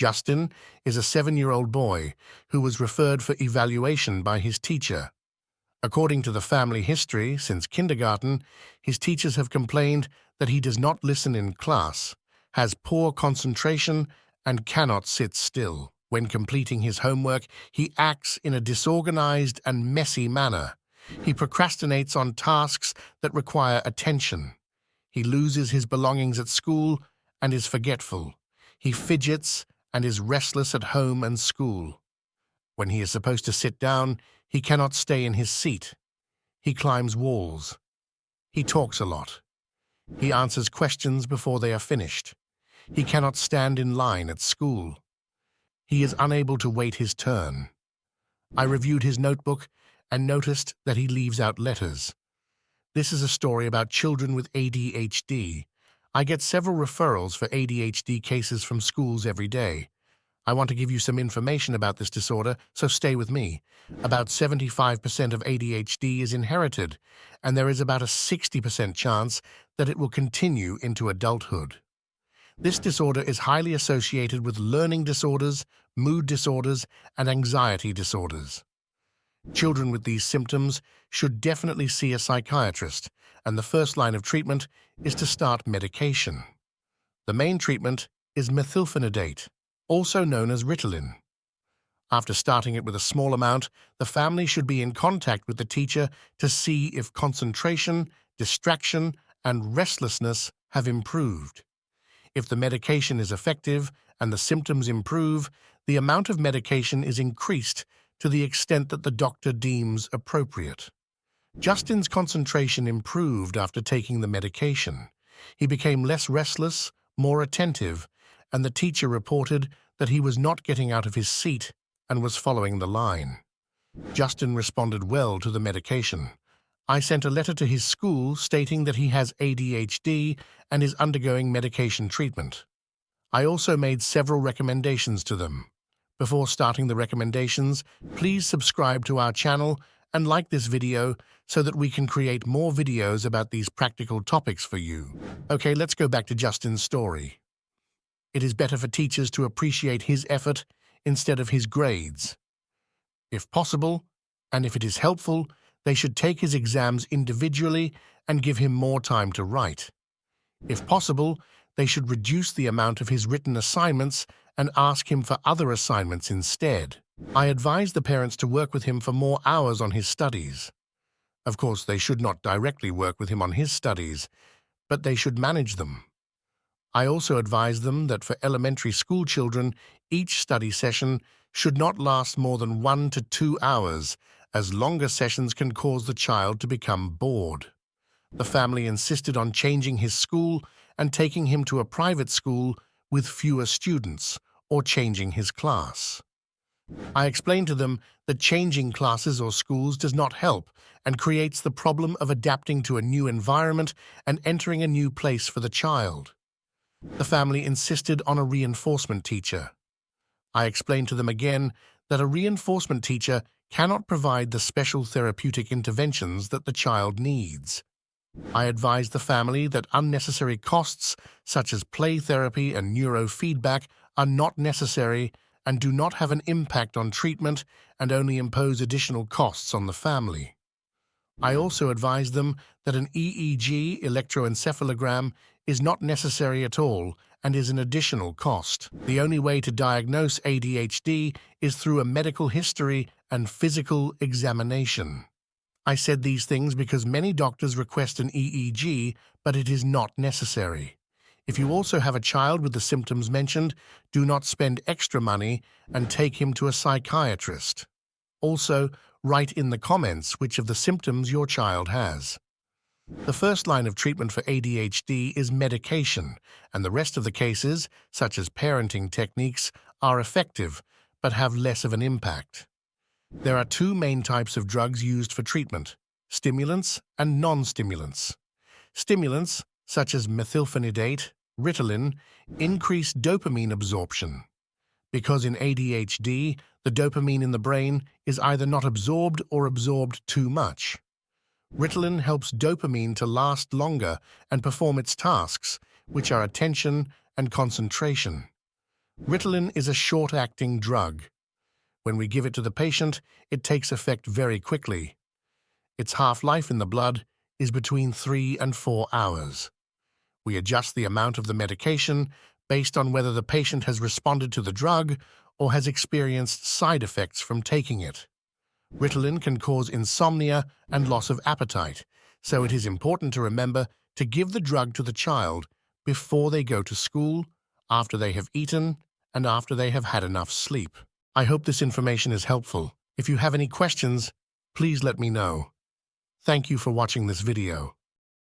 Justin is a 7-year-old boy who was referred for evaluation by his teacher. According to the family history, since kindergarten, his teachers have complained that he does not listen in class, has poor concentration, and cannot sit still. When completing his homework, he acts in a disorganized and messy manner. He procrastinates on tasks that require attention. He loses his belongings at school and is forgetful. He fidgets and is restless at home and school. When he is supposed to sit down, he cannot stay in his seat. He climbs walls. He talks a lot. He answers questions before they are finished. He cannot stand in line at school. He is unable to wait his turn. I reviewed his notebook and noticed that he leaves out letters. This is a story about children with ADHD. I get several referrals for ADHD cases from schools every day. I want to give you some information about this disorder, so stay with me. About 75% of ADHD is inherited, and there is about a 60% chance that it will continue into adulthood. This disorder is highly associated with learning disorders, mood disorders, and anxiety disorders. Children with these symptoms should definitely see a psychiatrist, and the first line of treatment is to start medication. The main treatment is methylphenidate, also known as Ritalin. After starting it with a small amount, the family should be in contact with the teacher to see if concentration, distraction, and restlessness have improved. If the medication is effective and the symptoms improve, the amount of medication is increased to the extent that the doctor deems appropriate. Justin's concentration improved after taking the medication. He became less restless, more attentive, and the teacher reported that he was not getting out of his seat and was following the line. Justin responded well to the medication. I sent a letter to his school stating that he has ADHD and is undergoing medication treatment. I also made several recommendations to them. Before starting the recommendations, please subscribe to our channel and like this video so that we can create more videos about these practical topics for you. Okay, let's go back to Justin's story. It is better for teachers to appreciate his effort instead of his grades. If possible, and if it is helpful, they should take his exams individually and give him more time to write. If possible, they should reduce the amount of his written assignments and ask him for other assignments instead. I advise the parents to work with him for more hours on his studies. Of course, they should not directly work with him on his studies, but they should manage them. I also advise them that for elementary school children, each study session should not last more than 1 to 2 hours, as longer sessions can cause the child to become bored. The family insisted on changing his school and taking him to a private school with fewer students, or changing his class. I explained to them that changing classes or schools does not help and creates the problem of adapting to a new environment and entering a new place for the child. The family insisted on a reinforcement teacher. I explained to them again that a reinforcement teacher cannot provide the special therapeutic interventions that the child needs. I advised the family that unnecessary costs such as play therapy and neurofeedback are not necessary and do not have an impact on treatment and only impose additional costs on the family. I also advised them that an EEG electroencephalogram is not necessary at all and is an additional cost. The only way to diagnose ADHD is through a medical history and physical examination. I said these things because many doctors request an EEG, but it is not necessary. If you also have a child with the symptoms mentioned, do not spend extra money and take him to a psychiatrist. Also, write in the comments which of the symptoms your child has. The first line of treatment for ADHD is medication, and the rest of the cases, such as parenting techniques, are effective but have less of an impact. There are 2 main types of drugs used for treatment: stimulants and non-stimulants. Stimulants, such as methylphenidate, Ritalin, increase dopamine absorption. Because in ADHD, the dopamine in the brain is either not absorbed or absorbed too much. Ritalin helps dopamine to last longer and perform its tasks, which are attention and concentration. Ritalin is a short-acting drug. When we give it to the patient, it takes effect very quickly. Its half-life in the blood is between 3 and 4 hours. We adjust the amount of the medication based on whether the patient has responded to the drug or has experienced side effects from taking it. Ritalin can cause insomnia and loss of appetite, so it is important to remember to give the drug to the child before they go to school, after they have eaten, and after they have had enough sleep. I hope this information is helpful. If you have any questions, please let me know. Thank you for watching this video.